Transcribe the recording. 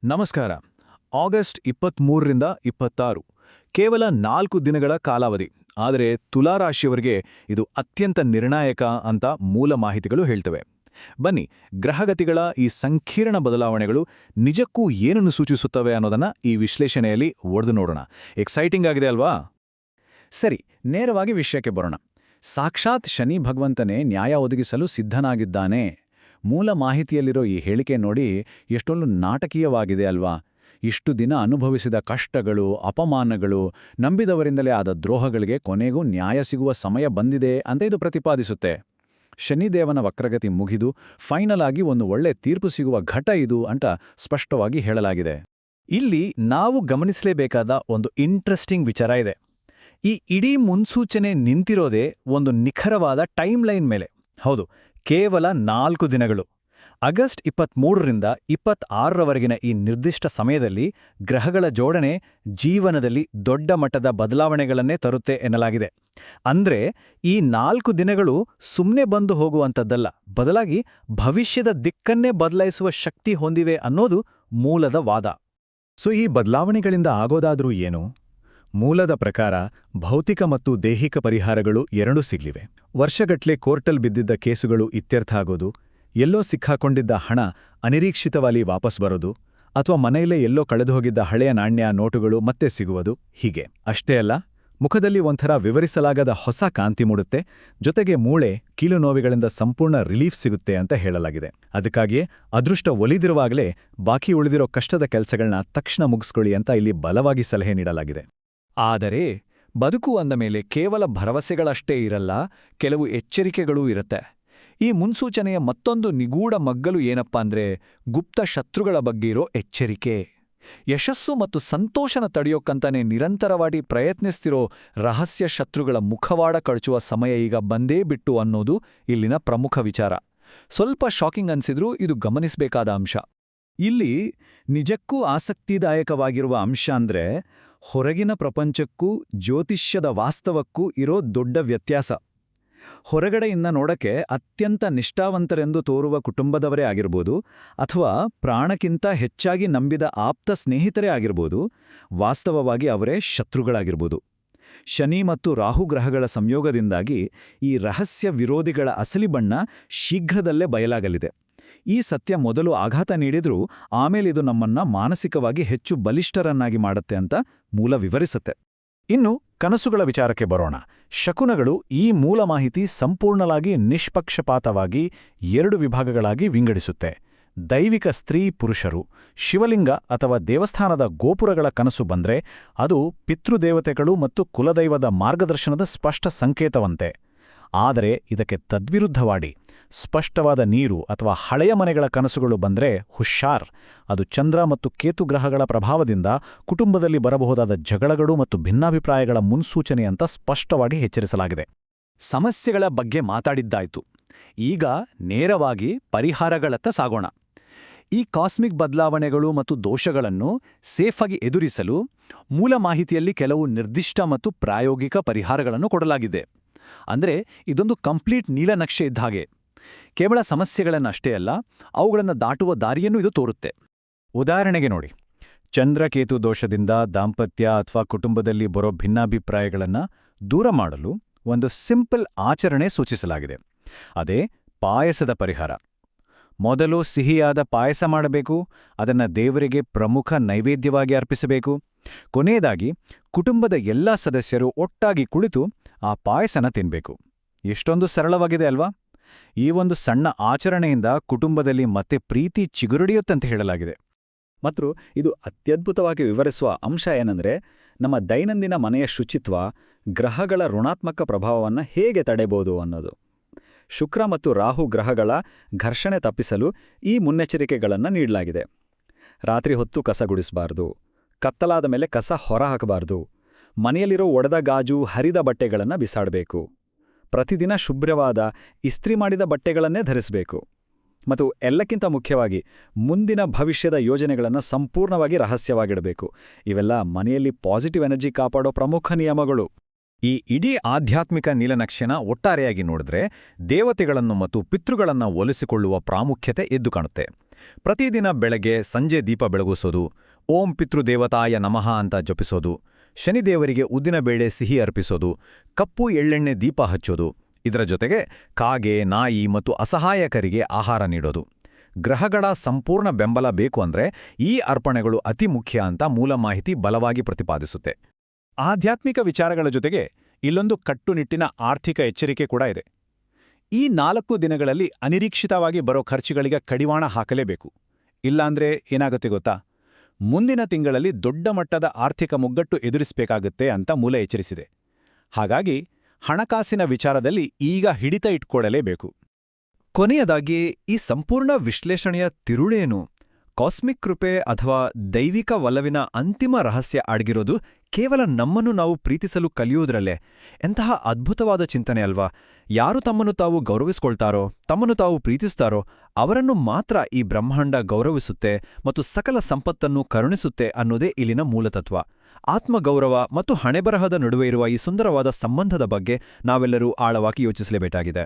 ನಮಸ್ಕಾರ. ಆಗಸ್ಟ್ 23ರಿಂದ 26 ಕೇವಲ 4 ದಿನಗಳ ಕಾಲಾವಧಿ. ಆದರೆ ತುಲಾರಾಶಿಯವರಿಗೆ ಇದು ಅತ್ಯಂತ ನಿರ್ಣಾಯಕ ಅಂತ ಮೂಲ ಮಾಹಿತಿಗಳು ಹೇಳ್ತವೆ. ಬನ್ನಿ, ಗ್ರಹಗತಿಗಳ ಈ ಸಂಕೀರ್ಣ ಬದಲಾವಣೆಗಳು ನಿಜಕ್ಕೂ ಏನನ್ನು ಸೂಚಿಸುತ್ತವೆ ಅನ್ನೋದನ್ನ ಈ ವಿಶ್ಲೇಷಣೆಯಲ್ಲಿ ಒಡೆದು ನೋಡೋಣ. ಎಕ್ಸೈಟಿಂಗ್ ಆಗಿದೆ ಅಲ್ವಾ? ಸರಿ, ನೇರವಾಗಿ ವಿಷಯಕ್ಕೆ ಬರೋಣ. ಸಾಕ್ಷಾತ್ ಶನಿ ಭಗವಂತನೇ ನ್ಯಾಯ ಒದಗಿಸಲು ಸಿದ್ಧನಾಗಿದ್ದಾನೆ. ಮೂಲ ಮಾಹಿತಿಯಲ್ಲಿರೋ ಈ ಹೇಳಿಕೆ ನೋಡಿ ಎಷ್ಟೊಂದು ನಾಟಕೀಯವಾಗಿದೆ ಅಲ್ವಾ? ಇಷ್ಟು ದಿನ ಅನುಭವಿಸಿದ ಕಷ್ಟಗಳು, ಅಪಮಾನಗಳು, ನಂಬಿದವರಿಂದಲೇ ಆದ ದ್ರೋಹಗಳಿಗೆ ಕೊನೆಗೂ ನ್ಯಾಯ ಸಿಗುವ ಸಮಯ ಬಂದಿದೆ ಅಂತ ಇದು ಪ್ರತಿಪಾದಿಸುತ್ತೆ. ಶನಿದೇವನ ವಕ್ರಗತಿ ಮುಗಿದು ಫೈನಲ್ ಆಗಿ ಒಂದು ಒಳ್ಳೆ ತೀರ್ಪು ಸಿಗುವ ಘಟ ಇದು ಅಂತ ಸ್ಪಷ್ಟವಾಗಿ ಹೇಳಲಾಗಿದೆ. ಇಲ್ಲಿ ನಾವು ಗಮನಿಸಲೇಬೇಕಾದ ಒಂದು ಇಂಟ್ರೆಸ್ಟಿಂಗ್ ವಿಚಾರ ಇದೆ. ಈ ಇಡೀ ಮುನ್ಸೂಚನೆ ನಿಂತಿರೋದೇ ಒಂದು ನಿಖರವಾದ ಟೈಮ್ಲೈನ್ ಮೇಲೆ. ಹೌದು, ಕೇವಲ 4 ದಿನಗಳು. ಆಗಸ್ಟ್ 23ರಿಂದ 26ರವರೆಗಿನ ಈ ನಿರ್ದಿಷ್ಟ ಸಮಯದಲ್ಲಿ ಗ್ರಹಗಳ ಜೋಡಣೆ ಜೀವನದಲ್ಲಿ ದೊಡ್ಡ ಮಟ್ಟದ ಬದಲಾವಣೆಗಳನ್ನೇ ತರುತ್ತೆ ಎನ್ನಲಾಗಿದೆ. ಅಂದ್ರೆ ಈ 4 ದಿನಗಳು ಸುಮ್ಮನೆ ಬಂದು ಹೋಗುವಂಥದ್ದಲ್ಲ, ಬದಲಾಗಿ ಭವಿಷ್ಯದ ದಿಕ್ಕನ್ನೇ ಬದಲಾಯಿಸುವ ಶಕ್ತಿ ಹೊಂದಿವೆ ಅನ್ನೋದು ಮೂಲದ ವಾದ. ಈ ಬದಲಾವಣೆಗಳಿಂದ ಆಗೋದಾದ್ರೂ ಏನು? ಮೂಲದ ಪ್ರಕಾರ ಭೌತಿಕ ಮತ್ತು ದೈಹಿಕ ಪರಿಹಾರಗಳು ಎರಡೂ ಸಿಗ್ಲಿವೆ. ವರ್ಷಗಟ್ಲೆ ಕೋರ್ಟಲ್ ಬಿದ್ದಿದ್ದ ಕೇಸುಗಳು ಇತ್ಯರ್ಥ ಆಗೋದು, ಎಲ್ಲೋ ಸಿಕ್ಕಾಕೊಂಡಿದ್ದ ಹಣ ಅನಿರೀಕ್ಷಿತವಾಗಿ ವಾಪಸ್ ಬರೋದು, ಅಥವಾ ಮನೆಯಲ್ಲೇ ಎಲ್ಲೋ ಕಳೆದುಹೋಗಿದ್ದ ಹಳೆಯ ನಾಣ್ಯ ನೋಟುಗಳು ಮತ್ತೆ ಸಿಗುವುದು. ಹೀಗೆ ಅಷ್ಟೇ ಅಲ್ಲ, ಮುಖದಲ್ಲಿ ಒಂಥರ ವಿವರಿಸಲಾಗದ ಹೊಸ ಕಾಂತಿ ಮೂಡುತ್ತೆ, ಜೊತೆಗೆ ಮೂಳೆ ಕೀಲು ನೋವಿಗಳಿಂದ ಸಂಪೂರ್ಣ ರಿಲೀಫ್ ಸಿಗುತ್ತೆ ಅಂತ ಹೇಳಲಾಗಿದೆ. ಅದಕ್ಕಾಗಿಯೇ ಅದೃಷ್ಟ ಒಲಿದಿರುವಾಗಲೇ ಬಾಕಿ ಉಳಿದಿರೋ ಕಷ್ಟದ ಕೆಲಸಗಳನ್ನ ತಕ್ಷಣ ಮುಗಿಸ್ಕೊಳ್ಳಿ ಅಂತ ಇಲ್ಲಿ ಬಲವಾಗಿ ಸಲಹೆ ನೀಡಲಾಗಿದೆ. ಆದರೆ ಬದುಕು ಅಂದ ಮೇಲೆ ಕೇವಲ ಭರವಸೆಗಳಷ್ಟೇ ಇರಲ್ಲ, ಕೆಲವು ಎಚ್ಚರಿಕೆಗಳೂ ಇರುತ್ತೆ. ಈ ಮುನ್ಸೂಚನೆಯ ಮತ್ತೊಂದು ನಿಗೂಢ ಮಗ್ಗಲು ಏನಪ್ಪಾ ಅಂದ್ರೆ ಗುಪ್ತ ಶತ್ರುಗಳ ಬಗ್ಗೆ ಇರೋ ಎಚ್ಚರಿಕೆ. ಯಶಸ್ಸು ಮತ್ತು ಸಂತೋಷನ ತಡೆಯೋಕ್ಕಂತಾನೆ ನಿರಂತರವಾಗಿ ಪ್ರಯತ್ನಿಸ್ತಿರೋ ರಹಸ್ಯ ಶತ್ರುಗಳ ಮುಖವಾಡ ಕಳಚುವ ಸಮಯ ಈಗ ಬಂದೇ ಬಿಟ್ಟು ಅನ್ನೋದು ಇಲ್ಲಿನ ಪ್ರಮುಖ ವಿಚಾರ. ಸ್ವಲ್ಪ ಶಾಕಿಂಗ್ ಅನ್ಸಿದ್ರೂ ಇದು ಗಮನಿಸಬೇಕಾದ ಅಂಶ. ಇಲ್ಲಿ ನಿಜಕ್ಕೂ ಆಸಕ್ತಿದಾಯಕವಾಗಿರುವ ಅಂಶ ಅಂದ್ರೆ ಹೊರಗಿನ ಪ್ರಪಂಚಕ್ಕೂ ಜ್ಯೋತಿಷ್ಯದ ವಾಸ್ತವಕ್ಕೂ ಇರೋ ದೊಡ್ಡ ವ್ಯತ್ಯಾಸ. ಹೊರಗಡೆಯಿಂದ ನೋಡಕ್ಕೆ ಅತ್ಯಂತ ನಿಷ್ಠಾವಂತರೆಂದು ತೋರುವ ಕುಟುಂಬದವರೇ ಆಗಿರ್ಬೋದು, ಅಥವಾ ಪ್ರಾಣಕ್ಕಿಂತ ಹೆಚ್ಚಾಗಿ ನಂಬಿದ ಆಪ್ತ ಸ್ನೇಹಿತರೇ ಆಗಿರ್ಬೋದು, ವಾಸ್ತವವಾಗಿ ಅವರೇ ಶತ್ರುಗಳಾಗಿರ್ಬೋದು. ಶನಿ ಮತ್ತು ರಾಹು ಗ್ರಹಗಳ ಸಂಯೋಗದಿಂದಾಗಿ ಈ ರಹಸ್ಯ ವಿರೋಧಿಗಳ ಅಸಲಿ ಬಣ್ಣ ಶೀಘ್ರದಲ್ಲೇ ಬಯಲಾಗಲಿದೆ. ಈ ಸತ್ಯ ಮೊದಲು ಆಘಾತ ನೀಡಿದ್ರೂ ಆಮೇಲಿದು ನಮ್ಮನ್ನ ಮಾನಸಿಕವಾಗಿ ಹೆಚ್ಚು ಬಲಿಷ್ಠರನ್ನಾಗಿ ಮಾಡುತ್ತೆ ಅಂತ ಮೂಲ ವಿವರಿಸುತ್ತೆ. ಇನ್ನು ಕನಸುಗಳ ವಿಚಾರಕ್ಕೆ ಬರೋಣ. ಶಕುನಗಳು ಈ ಮೂಲ ಮಾಹಿತಿ ಸಂಪೂರ್ಣವಾಗಿ ನಿಷ್ಪಕ್ಷಪಾತವಾಗಿ 2 ವಿಭಾಗಗಳಾಗಿ ವಿಂಗಡಿಸುತ್ತೆ. ದೈವಿಕ ಸ್ತ್ರೀ ಪುರುಷರು, ಶಿವಲಿಂಗ ಅಥವಾ ದೇವಸ್ಥಾನದ ಗೋಪುರಗಳ ಕನಸು ಬಂದ್ರೆ ಅದು ಪಿತೃದೇವತೆಗಳು ಮತ್ತು ಕುಲದೈವದ ಮಾರ್ಗದರ್ಶನದ ಸ್ಪಷ್ಟ ಸಂಕೇತವಂತೆ. ಆದರೆ ಇದಕ್ಕೆ ತದ್ವಿರುದ್ಧವಾಡಿ ಸ್ಪಷ್ಟವಾದ ನೀರು ಅಥವಾ ಹಳೆಯ ಮನೆಗಳ ಕನಸುಗಳು ಬಂದ್ರೆ ಹುಷಾರ್, ಅದು ಚಂದ್ರ ಮತ್ತು ಕೇತು ಗ್ರಹಗಳ ಪ್ರಭಾವದಿಂದ ಕುಟುಂಬದಲ್ಲಿ ಬರಬಹುದಾದ ಜಗಳಗಳು ಮತ್ತು ಭಿನ್ನಾಭಿಪ್ರಾಯಗಳ ಮುನ್ಸೂಚನೆ ಅಂತ ಸ್ಪಷ್ಟವಾಗಿ ಎಚ್ಚರಿಸಲಾಗಿದೆ. ಸಮಸ್ಯೆಗಳ ಬಗ್ಗೆ ಮಾತಾಡಿದ್ದಾಯ್ತು. ಈಗ ನೇರವಾಗಿ ಪರಿಹಾರಗಳತ್ತ ಸಾಗೋಣ. ಈ ಕಾಸ್ಮಿಕ್ ಬದಲಾವಣೆಗಳು ಮತ್ತು ದೋಷಗಳನ್ನು ಸೇಫಾಗಿ ಎದುರಿಸಲು ಮೂಲ ಮಾಹಿತಿಯಲ್ಲಿ ಕೆಲವು ನಿರ್ದಿಷ್ಟ ಮತ್ತು ಪ್ರಾಯೋಗಿಕ ಪರಿಹಾರಗಳನ್ನು ಕೊಡಲಾಗಿದೆ. ಅಂದ್ರೆ ಇದೊಂದು ಕಂಪ್ಲೀಟ್ ನೀಲನಕ್ಷೆ ಇದ್ದ ಹಾಗೆ. ಕೇವಲ ಸಮಸ್ಯೆಗಳನ್ನಷ್ಟೇ ಅಲ್ಲ, ಅವುಗಳನ್ನು ದಾಟುವ ದಾರಿಯನ್ನು ಇದು ತೋರುತ್ತೆ. ಉದಾಹರಣೆಗೆ ನೋಡಿ, ಚಂದ್ರಕೇತು ದೋಷದಿಂದ ದಾಂಪತ್ಯ ಅಥವಾ ಕುಟುಂಬದಲ್ಲಿ ಬರೋ ಭಿನ್ನಾಭಿಪ್ರಾಯಗಳನ್ನು ದೂರ ಮಾಡಲು ಒಂದು ಸಿಂಪಲ್ ಆಚರಣೆ ಸೂಚಿಸಲಾಗಿದೆ. ಅದೇ ಪಾಯಸದ ಪರಿಹಾರ. ಮೊದಲು ಸಿಹಿಯಾದ ಪಾಯಸ ಮಾಡಬೇಕು, ಅದನ್ನ ದೇವರಿಗೆ ಪ್ರಮುಖ ನೈವೇದ್ಯವಾಗಿ ಅರ್ಪಿಸಬೇಕು. ಕೊನೆಯದಾಗಿ ಕುಟುಂಬದ ಎಲ್ಲಾ ಸದಸ್ಯರು ಒಟ್ಟಾಗಿ ಕುಳಿತು ಆ ಪಾಯಸನ ತಿನ್ಬೇಕು. ಎಷ್ಟೊಂದು ಸರಳವಾಗಿದೆ ಅಲ್ವಾ? ಈ ಒಂದು ಸಣ್ಣ ಆಚರಣೆಯಿಂದ ಕುಟುಂಬದಲ್ಲಿ ಮತ್ತೆ ಪ್ರೀತಿ ಚಿಗುರುಡಿಯುತ್ತಂತ ಹೇಳಲಾಗಿದೆ. ಮತ್ತು ಇದು ಅತ್ಯದ್ಭುತವಾಗಿ ವಿವರಿಸುವ ಅಂಶ ಏನಂದ್ರೆ, ನಮ್ಮ ದೈನಂದಿನ ಮನೆಯ ಶುಚಿತ್ವ ಗ್ರಹಗಳ ಋಣಾತ್ಮಕ ಪ್ರಭಾವವನ್ನು ಹೇಗೆ ತಡೆಯಬಹುದು ಅನ್ನೋದು. ಶುಕ್ರ ಮತ್ತು ರಾಹು ಗ್ರಹಗಳ ಘರ್ಷಣೆ ತಪ್ಪಿಸಲು ಈ ಮುನ್ನೆಚ್ಚರಿಕೆಗಳನ್ನು ನೀಡಲಾಗಿದೆ. ರಾತ್ರಿ ಹೊತ್ತು ಕಸ ಗುಡಿಸಬಾರ್ದು, ಕತ್ತಲಾದ ಮೇಲೆ ಕಸ ಹೊರಹಾಕಬಾರ್ದು, ಮನೆಯಲ್ಲಿರೋ ಒಡೆದ ಗಾಜು ಹರಿದ ಬಟ್ಟೆಗಳನ್ನು ಬಿಸಾಡಬೇಕು, ಪ್ರತಿದಿನ ಶುಭ್ರವಾದ ಇಸ್ತ್ರಿ ಮಾಡಿದ ಬಟ್ಟೆಗಳನ್ನೇ ಧರಿಸಬೇಕು, ಮತ್ತು ಎಲ್ಲಕ್ಕಿಂತ ಮುಖ್ಯವಾಗಿ ಮುಂದಿನ ಭವಿಷ್ಯದ ಯೋಜನೆಗಳನ್ನು ಸಂಪೂರ್ಣವಾಗಿ ರಹಸ್ಯವಾಗಿಡಬೇಕು. ಇವೆಲ್ಲ ಮನೆಯಲ್ಲಿ ಪಾಸಿಟಿವ್ ಎನರ್ಜಿ ಕಾಪಾಡೋ ಪ್ರಮುಖ ನಿಯಮಗಳು. ಈ ಇಡೀ ಆಧ್ಯಾತ್ಮಿಕ ನೀಲನಕ್ಷೆನ ಒಟ್ಟಾರೆಯಾಗಿ ನೋಡಿದ್ರೆ ದೇವತೆಗಳನ್ನು ಮತ್ತು ಪಿತೃಗಳನ್ನು ಒಲಿಸಿಕೊಳ್ಳುವ ಪ್ರಾಮುಖ್ಯತೆ ಎದ್ದು ಕಾಣುತ್ತೆ. ಪ್ರತಿದಿನ ಬೆಳಗ್ಗೆ ಸಂಜೆ ದೀಪ ಬೆಳಗಿಸೋದು, ಓಂ ಪಿತೃದೇವತಾಯ ನಮಃ ಅಂತ ಜಪಿಸೋದು, ಶನಿದೇವರಿಗೆ ಉದ್ದಿನಬೇಳೆ ಸಿಹಿ ಅರ್ಪಿಸೋದು, ಕಪ್ಪು ಎಳ್ಳೆಣ್ಣೆ ದೀಪ ಹಚ್ಚೋದು, ಇದರ ಜೊತೆಗೆ ಕಾಗೆ, ನಾಯಿ ಮತ್ತು ಅಸಹಾಯಕರಿಗೆ ಆಹಾರ ನೀಡೋದು. ಗ್ರಹಗಳ ಸಂಪೂರ್ಣ ಬೆಂಬಲ ಬೇಕು ಅಂದ್ರೆ ಈ ಅರ್ಪಣೆಗಳು ಅತಿ ಮುಖ್ಯ ಅಂತ ಮೂಲ ಮಾಹಿತಿ ಬಲವಾಗಿ ಪ್ರತಿಪಾದಿಸುತ್ತೆ. ಆಧ್ಯಾತ್ಮಿಕ ವಿಚಾರಗಳ ಜೊತೆಗೆ ಇಲ್ಲೊಂದು ಕಟ್ಟುನಿಟ್ಟಿನ ಆರ್ಥಿಕ ಎಚ್ಚರಿಕೆ ಕೂಡ ಇದೆ. ಈ 4 ದಿನಗಳಲ್ಲಿ ಅನಿರೀಕ್ಷಿತವಾಗಿ ಬರೋ ಖರ್ಚುಗಳಿಗೆ ಕಡಿವಾಣ ಹಾಕಲೇಬೇಕು. ಇಲ್ಲಾಂದ್ರೆ ಏನಾಗುತ್ತೆ ಗೊತ್ತಾ? ಮುಂದಿನ ತಿಂಗಳಲ್ಲಿ ದೊಡ್ಡ ಮಟ್ಟದ ಆರ್ಥಿಕ ಮುಗ್ಗಟ್ಟು ಎದುರಿಸಬೇಕಾಗುತ್ತೆ ಅಂತ ಮೂಲ ಎಚ್ಚರಿಸಿದೆ. ಹಾಗಾಗಿ ಹಣಕಾಸಿನ ವಿಚಾರದಲ್ಲಿ ಈಗ ಹಿಡಿತ ಇಟ್ಕೊಳ್ಳಲೇಬೇಕು. ಕೊನೆಯದಾಗಿ ಈ ಸಂಪೂರ್ಣ ವಿಶ್ಲೇಷಣೆಯ ತಿರುಳೇನು? ಕಾಸ್ಮಿಕ್ ಕೃಪೆ ಅಥವಾ ದೈವಿಕ ಒಲವಿನ ಅಂತಿಮ ರಹಸ್ಯ ಅಡಗಿರೋದು ಕೇವಲ ನಮ್ಮನ್ನು ನಾವು ಪ್ರೀತಿಸಲು ಕಲಿಯುವುದರಲ್ಲೇ. ಎಂತಹ ಅದ್ಭುತವಾದ ಚಿಂತನೆ ಅಲ್ವಾ? ಯಾರು ತಮ್ಮನ್ನು ತಾವು ಗೌರವಿಸ್ಕೊಳ್ತಾರೋ, ತಮ್ಮನ್ನು ತಾವು ಪ್ರೀತಿಸ್ತಾರೋ ಅವರನ್ನು ಮಾತ್ರ ಈ ಬ್ರಹ್ಮಾಂಡ ಗೌರವಿಸುತ್ತೆ ಮತ್ತು ಸಕಲ ಸಂಪತ್ತನ್ನು ಕರುಣಿಸುತ್ತೆ ಅನ್ನೋದೇ ಇಲ್ಲಿನ ಮೂಲತತ್ವ. ಆತ್ಮಗೌರವ ಮತ್ತು ಹಣೆಬರಹದ ನಡುವೆ ಇರುವ ಈ ಸುಂದರವಾದ ಸಂಬಂಧದ ಬಗ್ಗೆ ನಾವೆಲ್ಲರೂ ಆಳವಾಗಿ ಯೋಚಿಸಲೇಬೇಕಾಗಿದೆ.